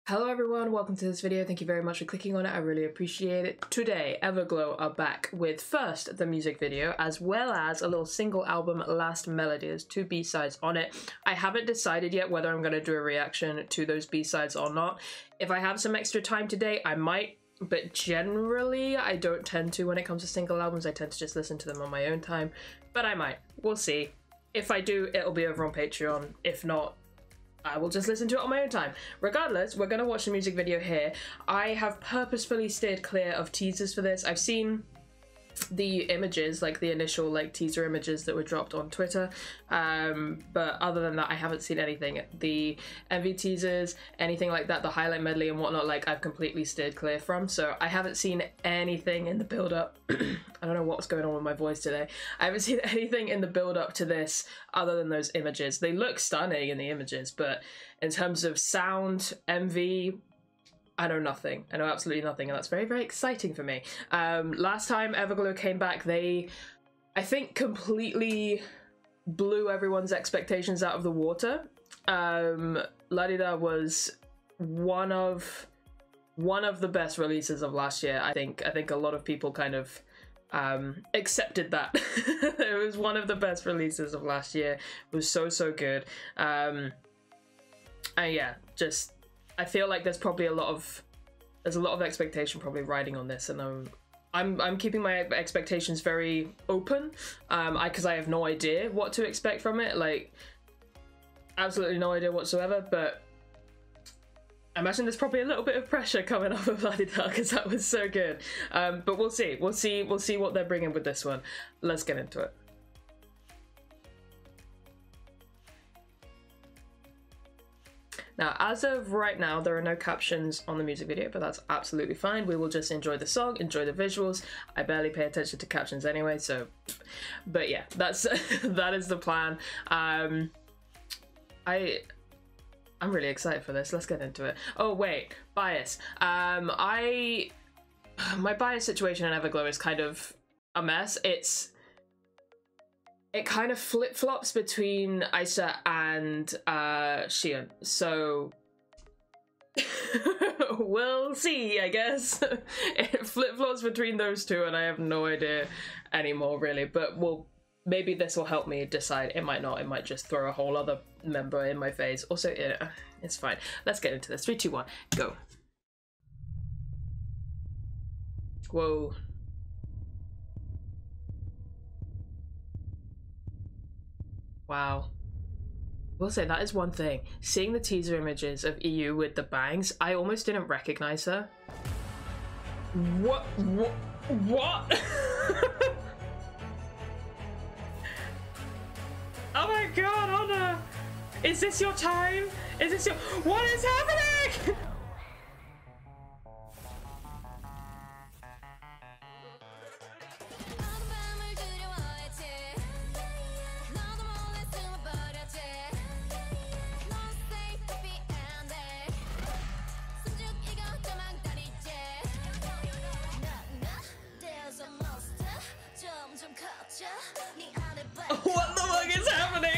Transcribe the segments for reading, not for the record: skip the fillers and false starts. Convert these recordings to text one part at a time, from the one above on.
Hello everyone, welcome to this video. Thank you very much for clicking on it. I really appreciate it. Today, Everglow are back with first the music video as well as a little single album, Last Melody. There's two B-sides on it. I haven't decided yet whether I'm going to do a reaction to those B-sides or not. If I have some extra time today, I might, but generally I don't tend to when it comes to single albums. I tend to just listen to them on my own time, but I might. We'll see. If I do, it'll be over on Patreon. If not, I will just listen to it on my own time. Regardless, we're going to watch the music video here. I have purposefully stayed clear of teasers for this. I've seen the images, like the initial teaser images that were dropped on Twitter, but other than that I haven't seen anything. The MV teasers, anything like that, the highlight medley and whatnot, I've completely steered clear from, so I haven't seen anything in the build-up. I don't know what's going on with my voice today. I haven't seen anything in the build-up to this other than those images. They look stunning in the images, but in terms of sound, MV, I know nothing. I know absolutely nothing, and that's very, very exciting for me. Last time Everglow came back, they, I think, completely blew everyone's expectations out of the water. La Di Da was one of the best releases of last year. I think a lot of people kind of accepted that. It was one of the best releases of last year. It was so good. And yeah, just I feel like there's probably a lot of expectation probably riding on this, and I'm keeping my expectations very open, because I have no idea what to expect from it, absolutely no idea whatsoever. But I imagine there's probably a little bit of pressure coming off of La Di Da because that was so good. But we'll see what they're bringing with this one. Let's get into it. Now, as of right now, there are no captions on the music video, but that's absolutely fine. We will just enjoy the song, enjoy the visuals. I barely pay attention to captions anyway, so... But yeah, that is the plan. I'm really excited for this. Let's get into it. Oh, wait. Bias. My bias situation in Everglow is kind of a mess. It kind of flip-flops between Aisha and Xian, so we'll see, I guess. It flip-flops between those two and I have no idea anymore, really, but maybe this will help me decide. It might not, it might just throw a whole other member in my face. Also, it's fine. Let's get into this. 3, 2, 1, go. Whoa. Wow. I will say that is one thing. Seeing the teaser images of EU with the bangs, I almost didn't recognize her. What? Oh my god, Honor! Is this your time? Is this your— what is happening? What the fuck is happening?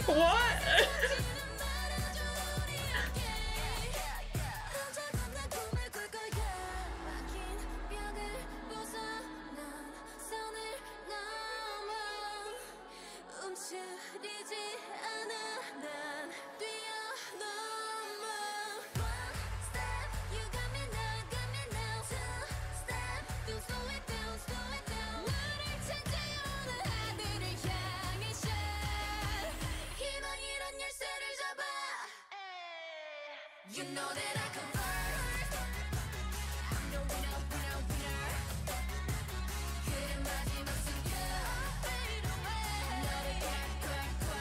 What? You know that I come first. I'm the winner, winner, winner. 그래 마지막 승부. Fade away. 너를 꽉꽉꽉.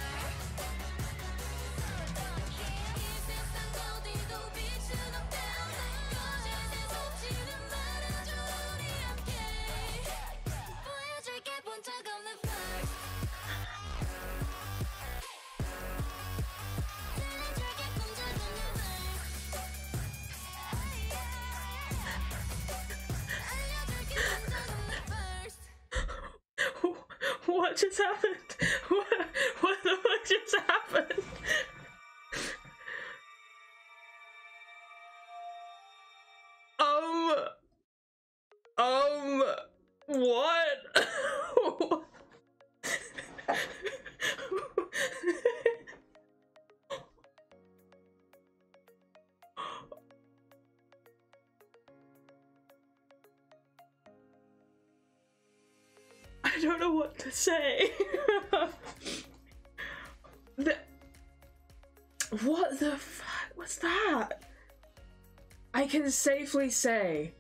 이 세상 어디도 빛은 없다. 거짓에 속지는 말아줘 우리 함께. 보여줄게 본 적 없는 first. What just happened? What the fuck just happened? What? I don't know what to say. What the fuck was that? I can safely say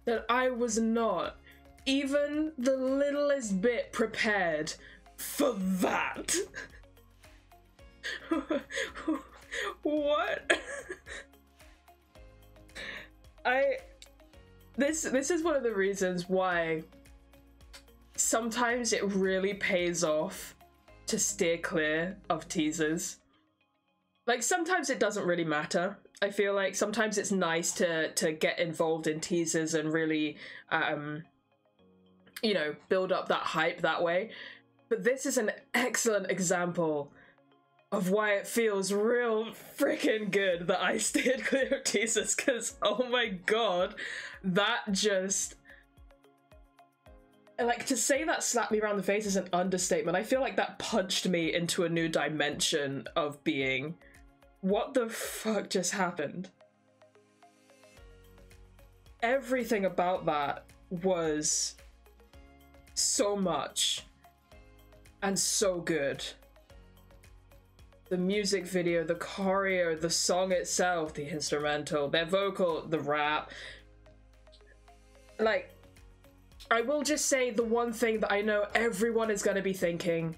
that I was not even the littlest bit prepared for that. What? This is one of the reasons why sometimes it really pays off to steer clear of teasers. Like, sometimes it doesn't really matter. I feel like sometimes it's nice to get involved in teasers and really, you know, build up that hype that way. But this is an excellent example of why it feels real freaking good that I steered clear of teasers, because, oh my god, that just... Like, to say that slapped me around the face is an understatement. I feel like that punched me into a new dimension of being. What the fuck just happened? Everything about that was so much and so good. The music video, the choreo, the song itself, the instrumental, their vocal, the rap. Like, I will just say the one thing that I know everyone is going to be thinking.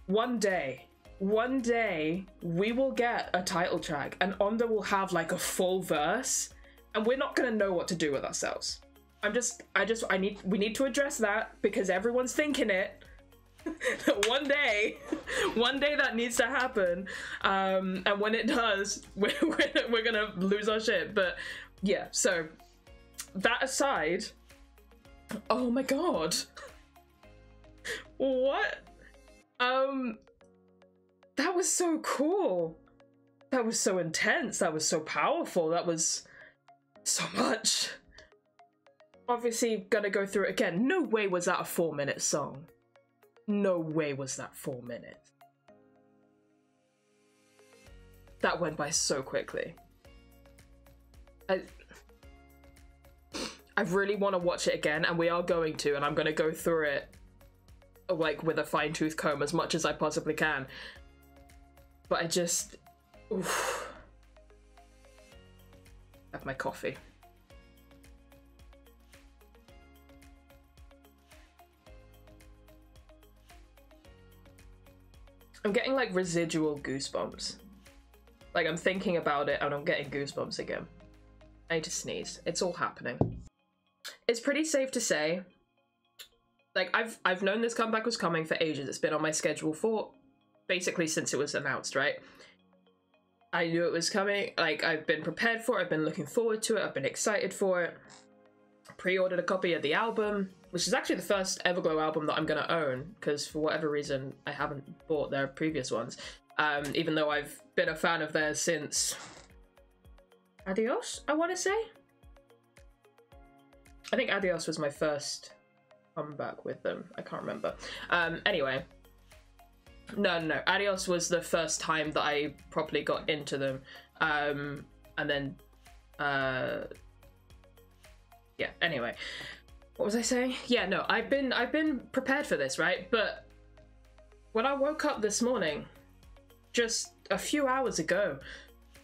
One day, we will get a title track and Onda will have like a full verse and we're not going to know what to do with ourselves. We need to address that because everyone's thinking it. one day that needs to happen. And when it does, we're going to lose our shit. But yeah, so that aside, oh my god. What? That was so cool. That was so intense. That was so powerful. That was so much. Obviously, gonna go through it again. No way was that a 4-minute song. No way was that 4 minutes. That went by so quickly. I really want to watch it again, and we are going to, and I'm going to go through it like with a fine-tooth comb as much as I possibly can. But I just... Oof. Have my coffee. I'm getting like residual goosebumps. Like, I'm thinking about it and I'm getting goosebumps again. I need to sneeze. It's all happening. It's pretty safe to say, like, I've known this comeback was coming for ages. It's been on my schedule for basically since it was announced, right? I knew it was coming. Like, I've been prepared for it. I've been looking forward to it. I've been excited for it. pre-ordered a copy of the album, which is actually the first Everglow album that I'm gonna own, because for whatever reason I haven't bought their previous ones, even though I've been a fan of theirs since Adios, I want to say. I think Adios was my first comeback with them. I can't remember. Anyway, no, Adios was the first time that I properly got into them, and then yeah, anyway, what was I saying? Yeah, no, I've been prepared for this, right? But when I woke up this morning, just a few hours ago,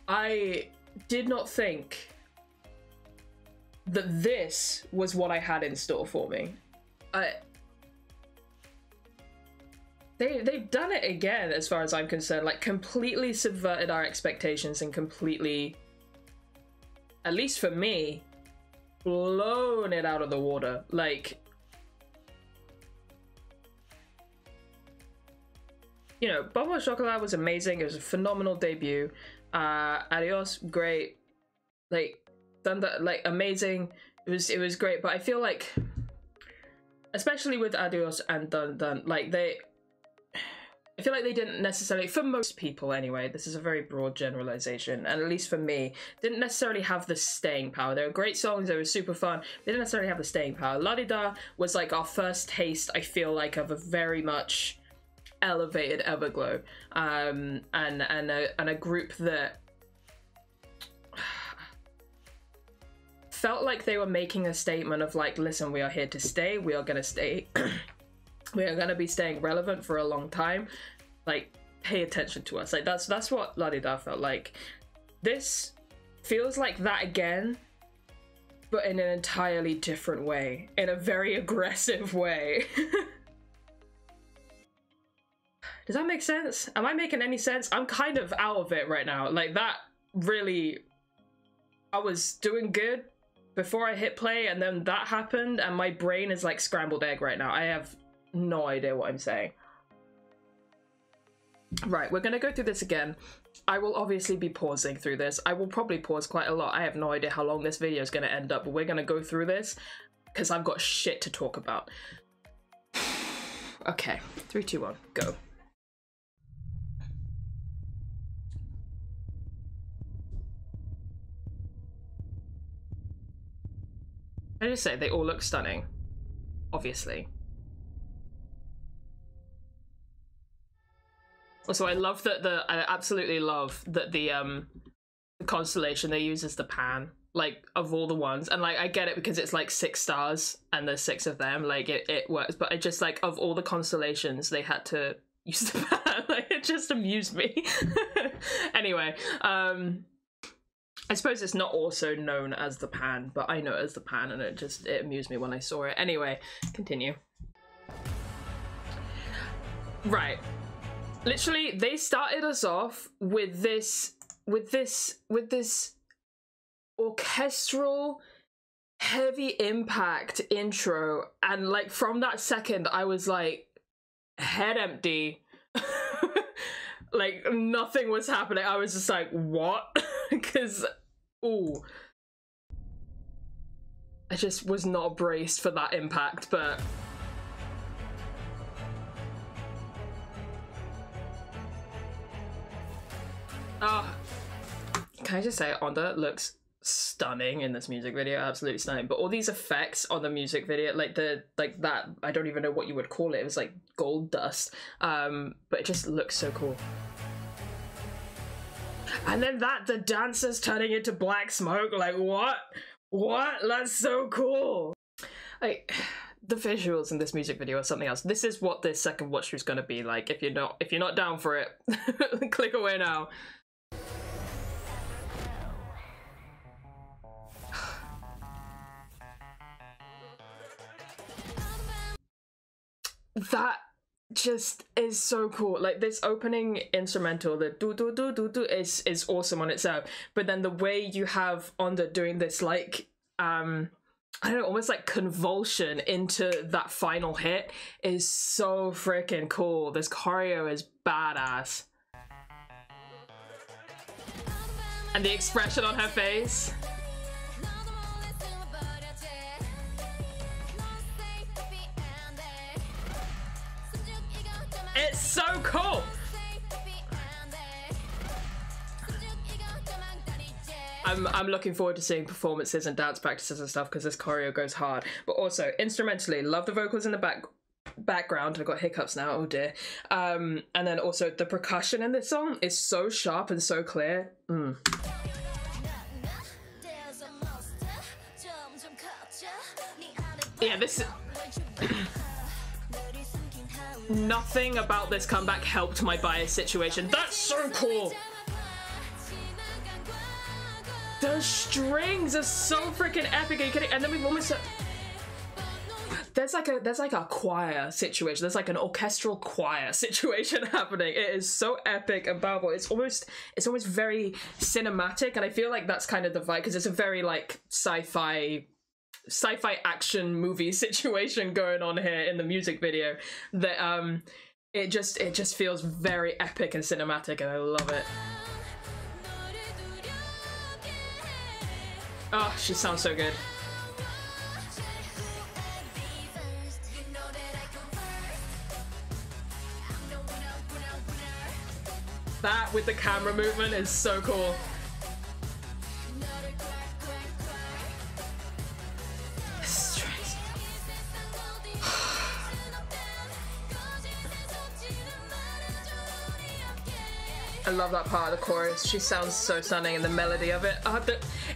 I did not think that this was what I had in store for me. They've done it again, as far as I'm concerned, like completely subverted our expectations and completely, at least for me, blown it out of the water. Like, you know, Bombo Chocolat was amazing. It was a phenomenal debut. Adios, great. Like, done that, like, amazing. It was great, but I feel like, especially with Adios and Dun, like, I feel like they didn't necessarily, for most people anyway, this is a very broad generalization, and at least for me, didn't necessarily have the staying power. They were great songs, they were super fun, they didn't necessarily have the staying power. La Di Da was like our first taste, I feel like, of a very much elevated Everglow, and a group that felt like they were making a statement of like, listen, we are here to stay, we are gonna stay, we are gonna be staying relevant for a long time, like, pay attention to us. Like, that's what La Di Da felt like. This feels like that again, but in an entirely different way, in a very aggressive way. Does that make sense? Am I making any sense? I'm kind of out of it right now. Like, that really, I was doing good before I hit play, and then that happened, and my brain is like scrambled egg right now. I have no idea what I'm saying. Right, we're gonna go through this again. I will obviously be pausing through this. I will probably pause quite a lot. I have no idea how long this video is gonna end up, but we're gonna go through this because I've got shit to talk about. Okay, 3, 2, 1, go. I just say they all look stunning, obviously. Also, I love that I absolutely love that the constellation they use is the pan, like, of all the ones. And like, I get it because it's like 6 stars and there's 6 of them, like it works, but I just, like, of all the constellations they had to use the pan. Like, it just amused me. Anyway, I suppose it's not also known as the pan, but I know it as the pan, and it amused me when I saw it. Anyway, continue. Right. Literally, they started us off with this orchestral, heavy impact intro, and like from that second, I was like, head empty. Like, nothing was happening. I was just like, what? Because, ooh, I just was not braced for that impact, but can I just say, Onda looks stunning in this music video, absolutely stunning. But all these effects on the music video, like that, I don't even know what you would call it. It was like gold dust, but it just looks so cool. And then the dancers turning into black smoke, like, what? That's so cool. Like, the visuals in this music video are something else. This is what this second watch through is gonna be like. If you're not down for it, click away now. That just is so cool. Like, this opening instrumental, the do do do do do, is awesome on its own. But then the way you have Onda doing this, like, I don't know, almost like convulsion into that final hit is so freaking cool. This choreo is badass. And the expression on her face. It's so cool. I'm looking forward to seeing performances and dance practices and stuff because this choreo goes hard. But also instrumentally, love the vocals in the background. I've got hiccups now, oh dear. And then also the percussion in this song is so sharp and so clear. Yeah, this nothing about this comeback helped my bias situation. That's so cool. The strings are so freaking epic. Are you kidding? And then we've almost there's like a choir situation. There's like an orchestral choir situation happening. It is so epic and powerful. It's almost very cinematic, and I feel like that's kind of the vibe because it's a very like sci-fi action movie situation going on here in the music video. That it just feels very epic and cinematic, and I love it. Oh, she sounds so good. That with the camera movement is so cool. I love that part of the chorus. She sounds so stunning, and the melody of it.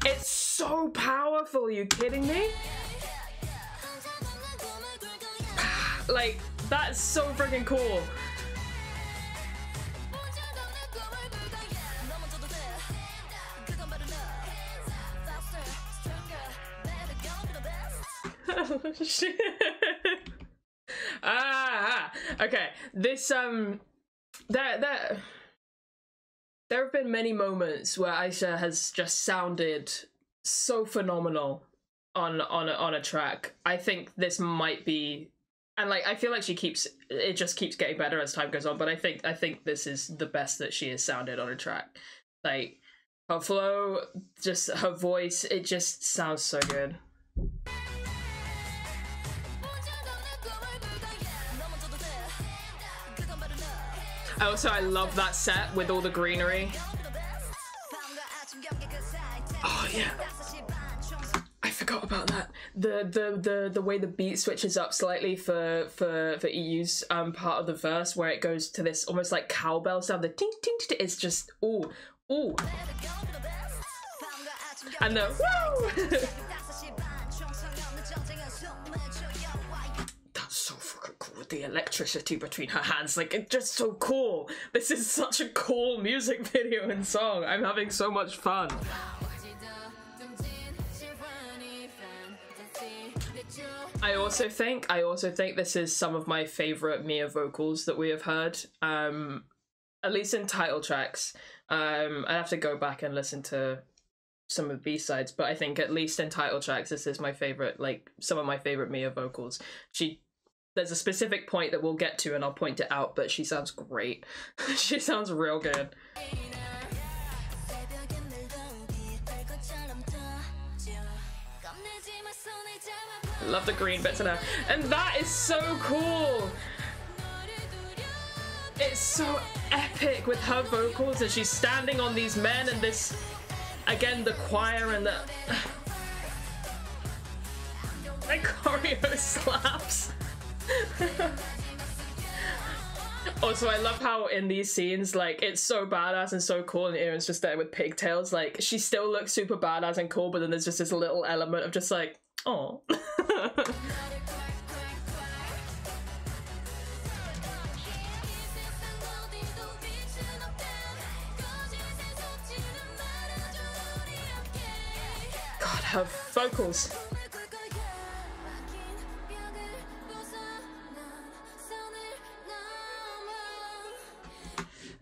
It's so powerful. Are you kidding me? Like, that's so freaking cool. Okay. This there have been many moments where Aisha has just sounded so phenomenal on a track. I think this might be, and like I feel like it just keeps getting better as time goes on. But I think this is the best that she has sounded on a track. Like her flow, just her voice, it just sounds so good. I love that set with all the greenery. Oh yeah, I forgot about that. The way the beat switches up slightly for EU's part of the verse, where it goes to this almost like cowbell sound. The ting ting ting. It's just ooh. And the woo. So fucking cool with the electricity between her hands. Like, it's just so cool. This is such a cool music video and song. I'm having so much fun. I also think this is some of my favorite Mia vocals that we have heard, at least in title tracks. I have to go back and listen to some of the B-sides, but I think at least in title tracks this is my favorite, like some of my favorite Mia vocals. There's a specific point that we'll get to and I'll point it out, but she sounds great. She sounds real good. Love the green bits in her. And that is so cool. It's so epic with her vocals as she's standing on these men and this, again, the choir and the choreo slaps. Also, I love how in these scenes, like, it's so badass and so cool, and Aaron's just there with pigtails. Like, she still looks super badass and cool, but then there's just this little element of just like, oh. God, her vocals.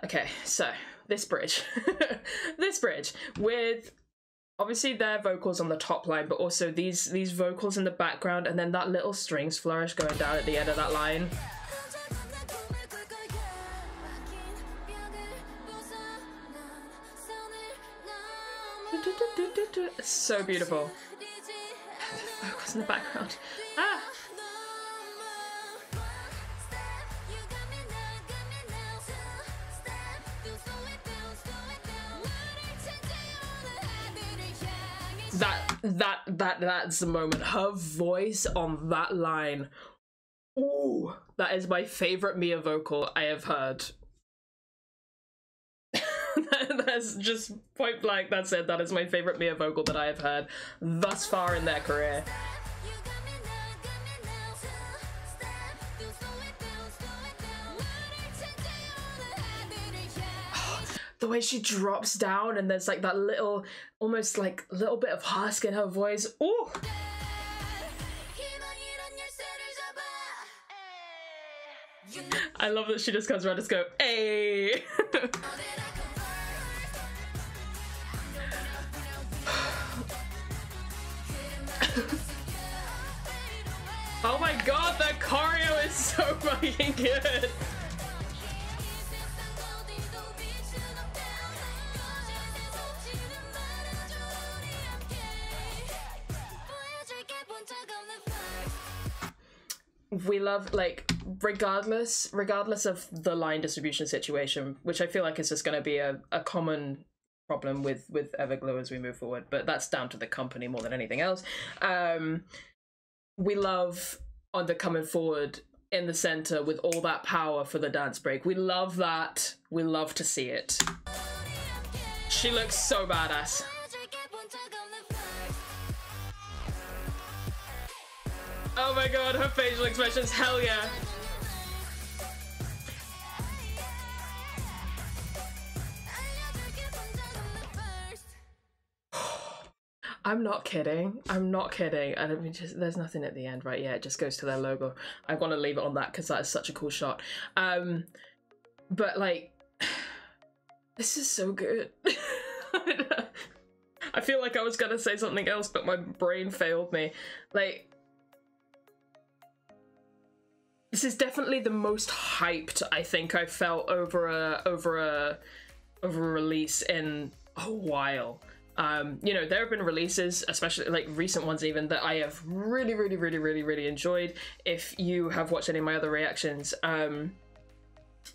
Okay, so this bridge. This bridge with obviously their vocals on the top line, but also these vocals in the background, and then that little strings flourish going down at the end of that line. It's so beautiful. The vocals in the background. Ah! That's the moment. Her voice on that line. Ooh, that is my favorite Mia vocal I have heard. That's just point blank, that's it. That is my favorite Mia vocal that I have heard thus far in their career. The way she drops down and there's like that little, almost like little bit of husk in her voice. Ooh! I love that she just comes around and just go, hey! Oh my god, the choreo is so fucking good! We love, like, regardless of the line distribution situation, which I feel like is just going to be a common problem with Everglow as we move forward, but that's down to the company more than anything else. We love on the coming forward in the center with all that power for the dance break. We love that. We love to see it. She looks so badass. Oh my god, her facial expressions, hell yeah. I'm not kidding. I'm not kidding. And I mean, just there's nothing at the end, right? Yeah, it just goes to their logo. I want to leave it on that because that is such a cool shot. But like, this is so good. I feel like I was gonna say something else, but my brain failed me. Like, this is definitely the most hyped I think I felt over a release in a while. You know, there have been releases, especially like recent ones even, that I have really enjoyed. If you have watched any of my other reactions,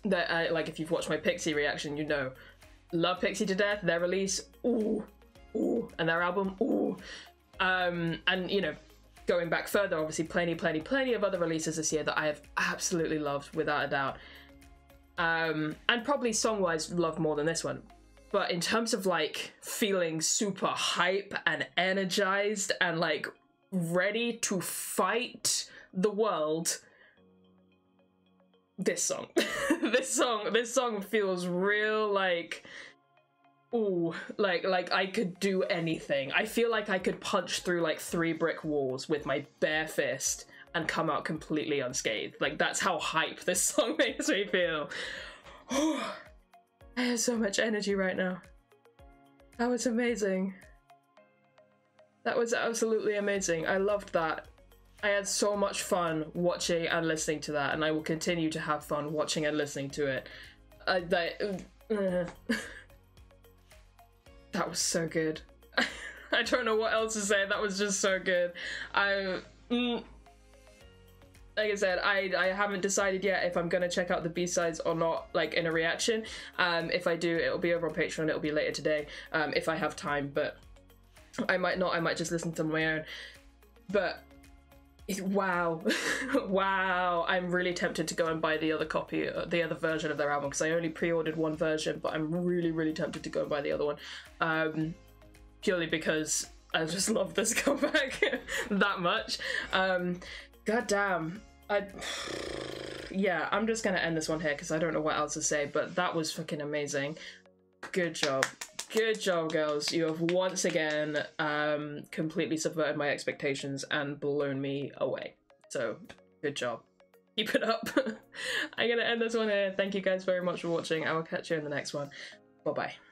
that like if you've watched my Pixie reaction, you know, love Pixie to death. Their release, ooh, and their album, ooh, and you know, going back further, obviously plenty of other releases this year that I have absolutely loved without a doubt, and probably song-wise love more than this one. But in terms of like feeling super hype and energized and like ready to fight the world, this song this song feels real, like, ooh, like I could do anything. I feel like I could punch through like 3 brick walls with my bare fist and come out completely unscathed. Like, that's how hype this song makes me feel. I have so much energy right now. That was amazing. That was absolutely amazing. I loved that. I had so much fun watching and listening to that, and I will continue to have fun watching and listening to it. That was so good. I don't know what else to say. That was just so good. Like I said, I haven't decided yet if I'm gonna check out the B-sides or not, like in a reaction. If I do, it'll be over on Patreon. It'll be later today, if I have time, but I might not. I might just listen to my own. But wow. Wow, I'm really tempted to go and buy the other copy, the other version of their album, because I only pre-ordered one version, but I'm really tempted to go and buy the other one, purely because I just love this comeback that much. God damn. Yeah, I'm just gonna end this one here because I don't know what else to say, but that was fucking amazing. Good job. Good job, girls. You have once again completely subverted my expectations and blown me away. So, good job. Keep it up. I'm gonna end this one here. Thank you guys very much for watching. I will catch you in the next one. Bye-bye.